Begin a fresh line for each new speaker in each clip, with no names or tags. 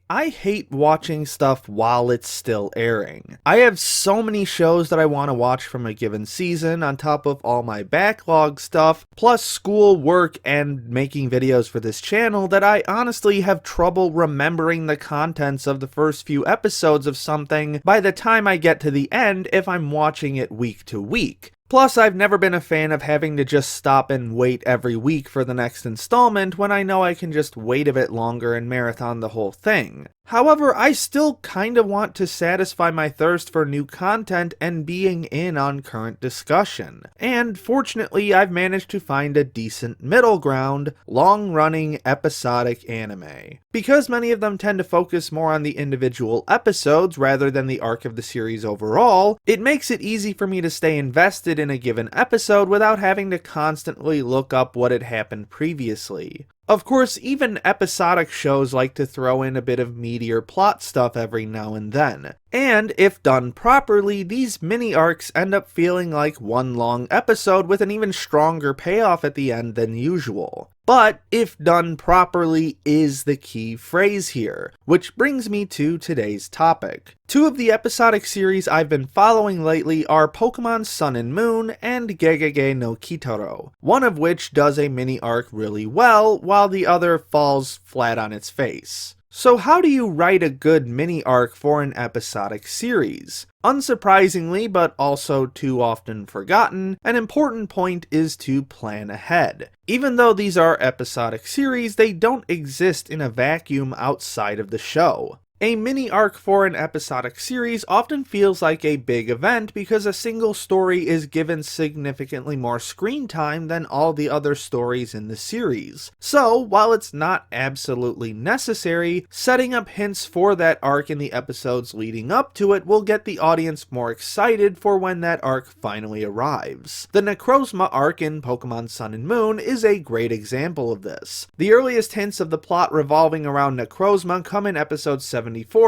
I hate watching stuff while it's still airing. I have so many shows that I want to watch from a given season on top of all my backlog stuff, plus school, work, and making videos for this channel that I honestly have trouble remembering the contents of the first few episodes of something by the time I get to the end if I'm watching it week to week. Plus, I've never been a fan of having to just stop and wait every week for the next installment when I know I can just wait a bit longer and marathon the whole thing. However, I still kinda want to satisfy my thirst for new content and being in on current discussion. And fortunately, I've managed to find a decent middle ground, long-running episodic anime. Because many of them tend to focus more on the individual episodes rather than the arc of the series overall, it makes it easy for me to stay invested in a given episode without having to constantly look up what had happened previously. Of course, even episodic shows like to throw in a bit of meatier plot stuff every now and then. And if done properly, these mini-arcs end up feeling like one long episode with an even stronger payoff at the end than usual. But if done properly is the key phrase here, which brings me to today's topic. Two of the episodic series I've been following lately are Pokemon Sun and Moon and Gegege no Kitarou, one of which does a mini-arc really well, while the other falls flat on its face. So how do you write a good mini-arc for an episodic series? Unsurprisingly, but also too often forgotten, an important point is to plan ahead. Even though these are episodic series, they don't exist in a vacuum outside of the show. A mini-arc for an episodic series often feels like a big event because a single story is given significantly more screen time than all the other stories in the series. So, while it's not absolutely necessary, setting up hints for that arc in the episodes leading up to it will get the audience more excited for when that arc finally arrives. The Necrozma arc in Pokemon Sun and Moon is a great example of this. The earliest hints of the plot revolving around Necrozma come in episode 74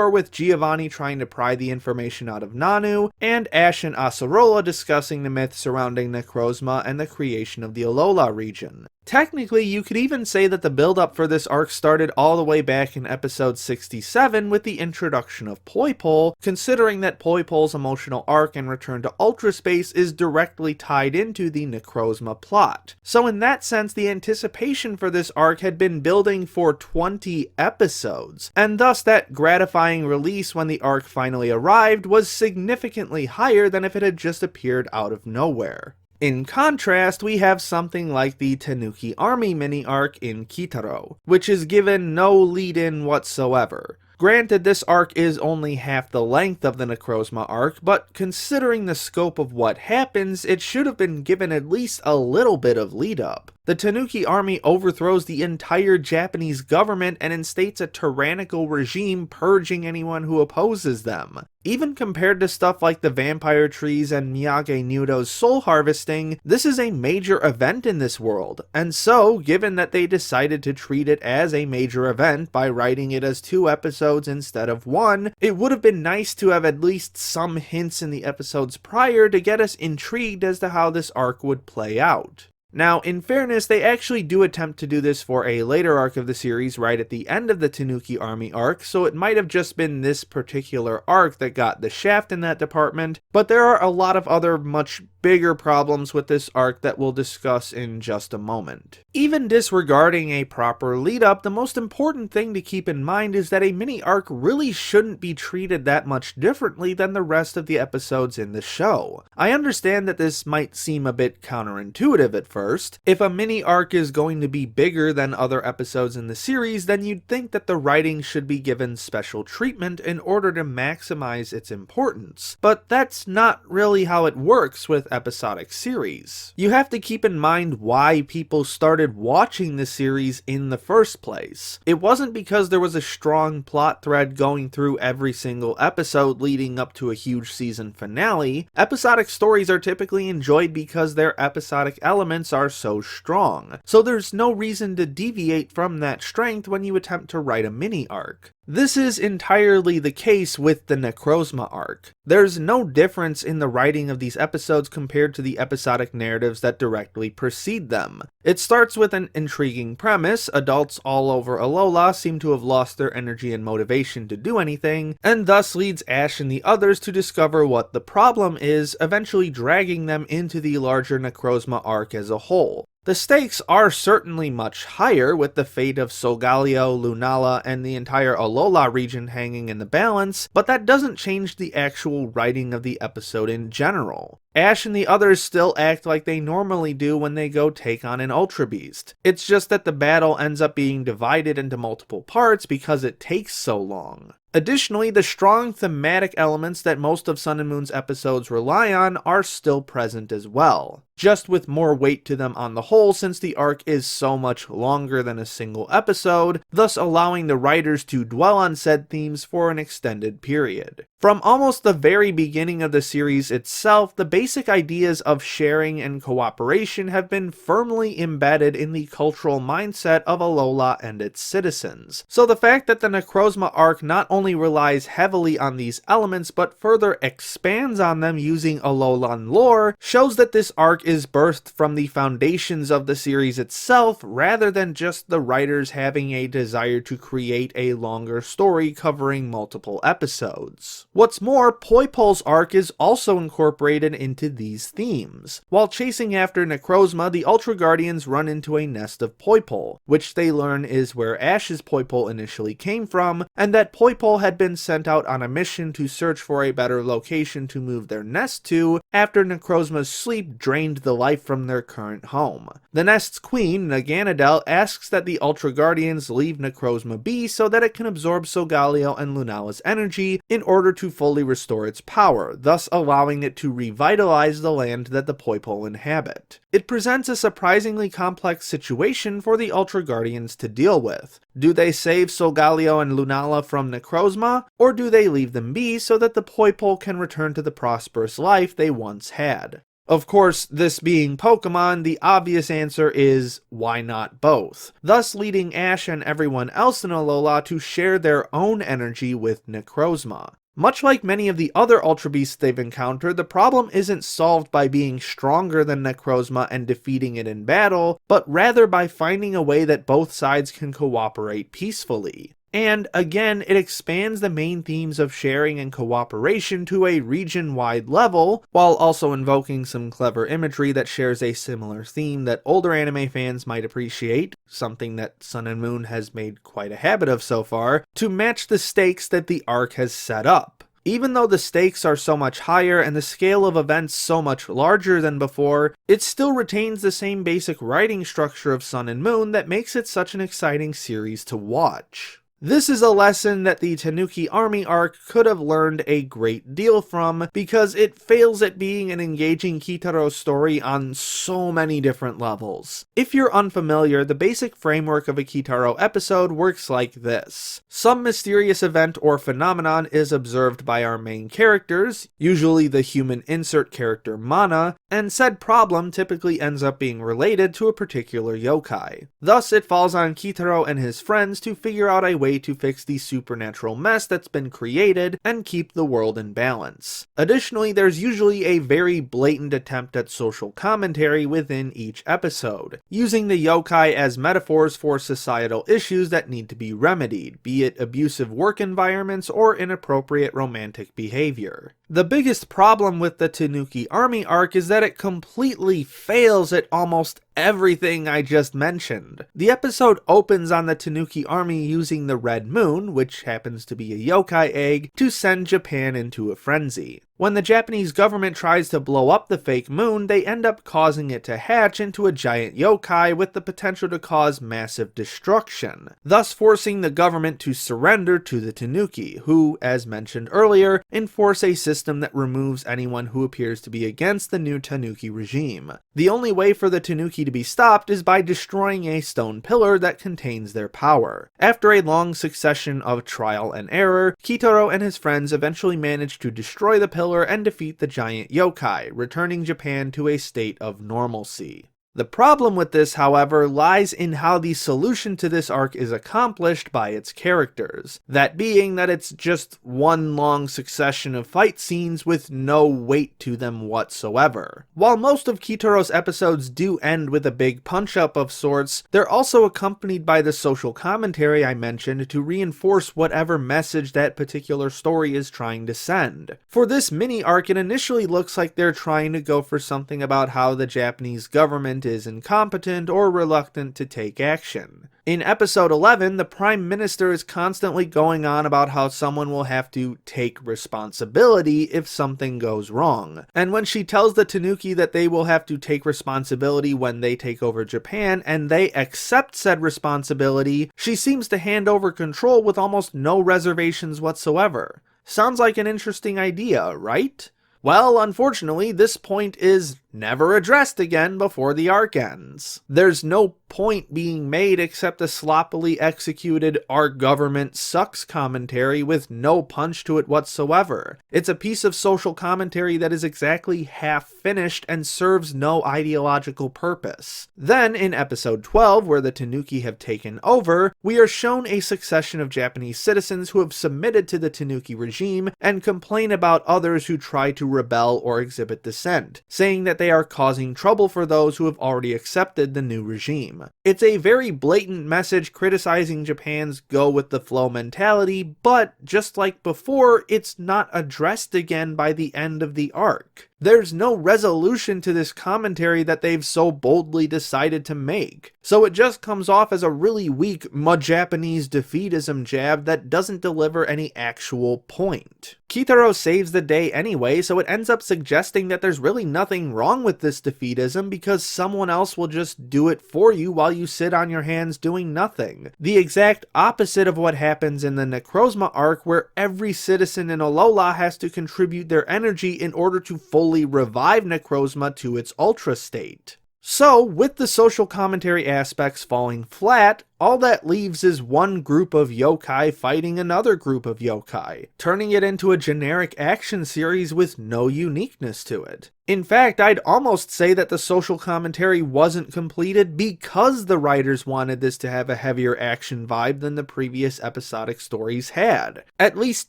with Giovanni trying to pry the information out of Nanu, and Ash and Acerola discussing the myth surrounding Necrozma and the creation of the Alola region. Technically, you could even say that the build-up for this arc started all the way back in episode 67 with the introduction of Poipole, considering that Poipole's emotional arc and return to Ultra Space is directly tied into the Necrozma plot. So in that sense, the anticipation for this arc had been building for 20 episodes, and thus that gratifying release when the arc finally arrived was significantly higher than if it had just appeared out of nowhere. In contrast, we have something like the Tanuki Army mini-arc in Kitarou, which is given no lead-in whatsoever. Granted, this arc is only half the length of the Necrozma arc, but considering the scope of what happens, it should have been given at least a little bit of lead-up. The Tanuki army overthrows the entire Japanese government and instates a tyrannical regime purging anyone who opposes them. Even compared to stuff like the vampire trees and Miyagi Nudo's soul harvesting, this is a major event in this world, and so, given that they decided to treat it as a major event by writing it as 2 episodes instead of 1, it would have been nice to have at least some hints in the episodes prior to get us intrigued as to how this arc would play out. Now, in fairness, they actually do attempt to do this for a later arc of the series right at the end of the Tanuki Army arc, so it might have just been this particular arc that got the shaft in that department, but there are a lot of other much bigger problems with this arc that we'll discuss in just a moment. Even disregarding a proper lead-up, the most important thing to keep in mind is that a mini-arc really shouldn't be treated that much differently than the rest of the episodes in the show. I understand that this might seem a bit counterintuitive at first. If a mini-arc is going to be bigger than other episodes in the series, then you'd think that the writing should be given special treatment in order to maximize its importance. But that's not really how it works with episodic series. You have to keep in mind why people started watching the series in the first place. It wasn't because there was a strong plot thread going through every single episode leading up to a huge season finale. Episodic stories are typically enjoyed because their episodic elements are so strong, so there's no reason to deviate from that strength when you attempt to write a mini-arc. This is entirely the case with the Necrozma arc. There's no difference in the writing of these episodes compared to the episodic narratives that directly precede them. It starts with an intriguing premise: adults all over Alola seem to have lost their energy and motivation to do anything, and thus leads Ash and the others to discover what the problem is, eventually dragging them into the larger Necrozma arc as a whole. The stakes are certainly much higher, with the fate of Solgaleo, Lunala, and the entire Alola region hanging in the balance, but that doesn't change the actual writing of the episode in general. Ash and the others still act like they normally do when they go take on an Ultra Beast. It's just that the battle ends up being divided into multiple parts because it takes so long. Additionally, the strong thematic elements that most of Sun and Moon's episodes rely on are still present as well, just with more weight to them on the whole, since the arc is so much longer than a single episode, thus allowing the writers to dwell on said themes for an extended period. From almost the very beginning of the series itself, the basic ideas of sharing and cooperation have been firmly embedded in the cultural mindset of Alola and its citizens. So the fact that the Necrozma arc not only relies heavily on these elements, but further expands on them using Alolan lore, shows that this arc is birthed from the foundations of the series itself, rather than just the writers having a desire to create a longer story covering multiple episodes. What's more, Poipol's arc is also incorporated into these themes. While chasing after Necrozma, the Ultra Guardians run into a nest of Poipol, which they learn is where Ash's Poipol initially came from, and that Poipol had been sent out on a mission to search for a better location to move their nest to after Necrozma's sleep drained the life from their current home. The nest's queen, Naganadel, asks that the Ultra Guardians leave Necrozma be so that it can absorb Solgaleo and Lunala's energy in order to fully restore its power, thus allowing it to revitalize the land that the Poipol inhabit. It presents a surprisingly complex situation for the Ultra Guardians to deal with. Do they save Solgaleo and Lunala from Necrozma, or do they leave them be so that the Poipol can return to the prosperous life they once had? Of course, this being Pokemon, the obvious answer is, why not both? Thus leading Ash and everyone else in Alola to share their own energy with Necrozma. Much like many of the other Ultra Beasts they've encountered, the problem isn't solved by being stronger than Necrozma and defeating it in battle, but rather by finding a way that both sides can cooperate peacefully. And again, it expands the main themes of sharing and cooperation to a region-wide level, while also invoking some clever imagery that shares a similar theme that older anime fans might appreciate, something that Sun and Moon has made quite a habit of so far, to match the stakes that the arc has set up. Even though the stakes are so much higher and the scale of events so much larger than before, it still retains the same basic writing structure of Sun and Moon that makes it such an exciting series to watch. This is a lesson that the Tanuki Army arc could have learned a great deal from, because it fails at being an engaging Kitarou story on so many different levels. If you're unfamiliar, the basic framework of a Kitarou episode works like this. Some mysterious event or phenomenon is observed by our main characters, usually the human insert character Mana, and said problem typically ends up being related to a particular yokai. Thus, it falls on Kitarou and his friends to figure out a way to fix the supernatural mess that's been created and keep the world in balance. Additionally, there's usually a very blatant attempt at social commentary within each episode, using the yokai as metaphors for societal issues that need to be remedied, be it abusive work environments or inappropriate romantic behavior. The biggest problem with the Tanuki Army arc is that it completely fails at almost everything I just mentioned. The episode opens on the Tanuki Army using the Red Moon, which happens to be a yokai egg, to send Japan into a frenzy. When the Japanese government tries to blow up the fake moon, they end up causing it to hatch into a giant yokai with the potential to cause massive destruction, thus forcing the government to surrender to the Tanuki, who, as mentioned earlier, enforce a system that removes anyone who appears to be against the new Tanuki regime. The only way for the Tanuki to be stopped is by destroying a stone pillar that contains their power. After a long succession of trial and error, Kitarou and his friends eventually manage to destroy the pillar and defeat the giant yokai, returning Japan to a state of normalcy. The problem with this, however, lies in how the solution to this arc is accomplished by its characters. That being that it's just one long succession of fight scenes with no weight to them whatsoever. While most of Kitarou's episodes do end with a big punch-up of sorts, they're also accompanied by the social commentary I mentioned to reinforce whatever message that particular story is trying to send. For this mini arc, it initially looks like they're trying to go for something about how the Japanese government is incompetent or reluctant to take action. In episode 11, the Prime Minister is constantly going on about how someone will have to take responsibility if something goes wrong. And when she tells the Tanuki that they will have to take responsibility when they take over Japan, and they accept said responsibility, she seems to hand over control with almost no reservations whatsoever. Sounds like an interesting idea, right? Well, unfortunately, this point is never addressed again before the arc ends. There's no point being made except a sloppily executed "our government sucks" commentary with no punch to it whatsoever. It's a piece of social commentary that is exactly half finished and serves no ideological purpose. Then, in episode 12, where the Tanuki have taken over, we are shown a succession of Japanese citizens who have submitted to the Tanuki regime and complain about others who try to rebel or exhibit dissent, saying that they are causing trouble for those who have already accepted the new regime. It's a very blatant message criticizing Japan's go-with-the-flow mentality, but just like before, it's not addressed again by the end of the arc. There's no resolution to this commentary that they've so boldly decided to make, so it just comes off as a really weak Japanese defeatism jab that doesn't deliver any actual point. Kitarou saves the day anyway, so it ends up suggesting that there's really nothing wrong with this defeatism because someone else will just do it for you while you sit on your hands doing nothing. The exact opposite of what happens in the Necrozma arc, where every citizen in Alola has to contribute their energy in order to fully revive Necrozma to its ultra state. So, with the social commentary aspects falling flat, all that leaves is one group of yokai fighting another group of yokai, turning it into a generic action series with no uniqueness to it. In fact, I'd almost say that the social commentary wasn't completed because the writers wanted this to have a heavier action vibe than the previous episodic stories had. At least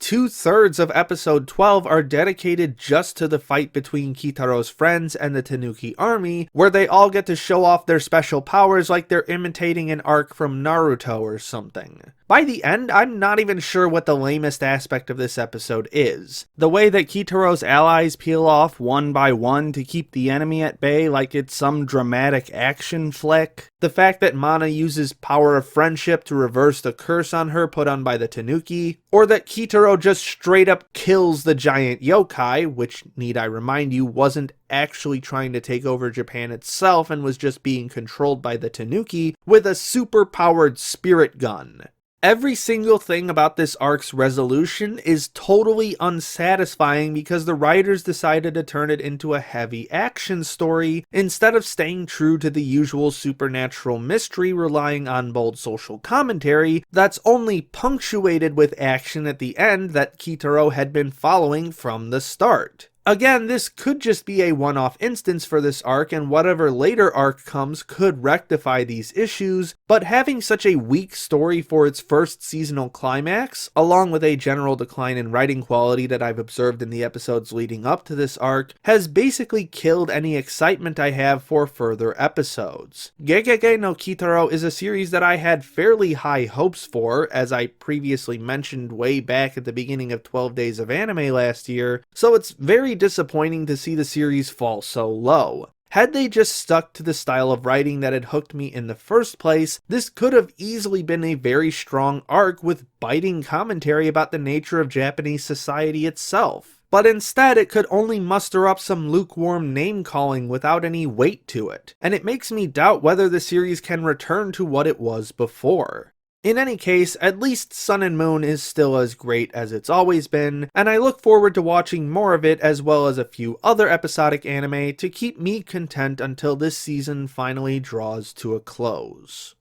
2/3 of episode 12 are dedicated just to the fight between Kitarou's friends and the Tanuki army, where they all get to show off their special powers like they're imitating an arc from Naruto or something. By the end, I'm not even sure what the lamest aspect of this episode is. The way that Kitarou's allies peel off one by one to keep the enemy at bay like it's some dramatic action flick. The fact that Mana uses power of friendship to reverse the curse on her put on by the Tanuki. Or that Kitarou just straight up kills the giant yokai, which, need I remind you, wasn't actually trying to take over Japan itself and was just being controlled by the Tanuki, with a super-powered spirit gun. Every single thing about this arc's resolution is totally unsatisfying because the writers decided to turn it into a heavy action story instead of staying true to the usual supernatural mystery relying on bold social commentary that's only punctuated with action at the end that Kitarou had been following from the start. Again, this could just be a one-off instance for this arc, and whatever later arc comes could rectify these issues, but having such a weak story for its first seasonal climax, along with a general decline in writing quality that I've observed in the episodes leading up to this arc, has basically killed any excitement I have for further episodes. Gegege no Kitarou is a series that I had fairly high hopes for, as I previously mentioned way back at the beginning of 12 Days of Anime last year, so it's very disappointing to see the series fall so low. Had they just stuck to the style of writing that had hooked me in the first place, this could have easily been a very strong arc with biting commentary about the nature of Japanese society itself. But instead, it could only muster up some lukewarm name-calling without any weight to it, and it makes me doubt whether the series can return to what it was before. In any case, at least Sun and Moon is still as great as it's always been, and I look forward to watching more of it as well as a few other episodic anime to keep me content until this season finally draws to a close.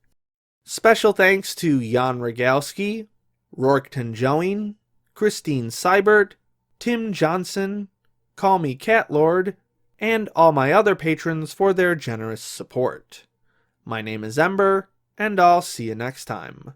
Special thanks to Jan Rogalski, Rourke Tanjoin, Christine Seibert, Tim Johnson, Call Me Catlord, and all my other patrons for their generous support. My name is Ember, and I'll see you next time.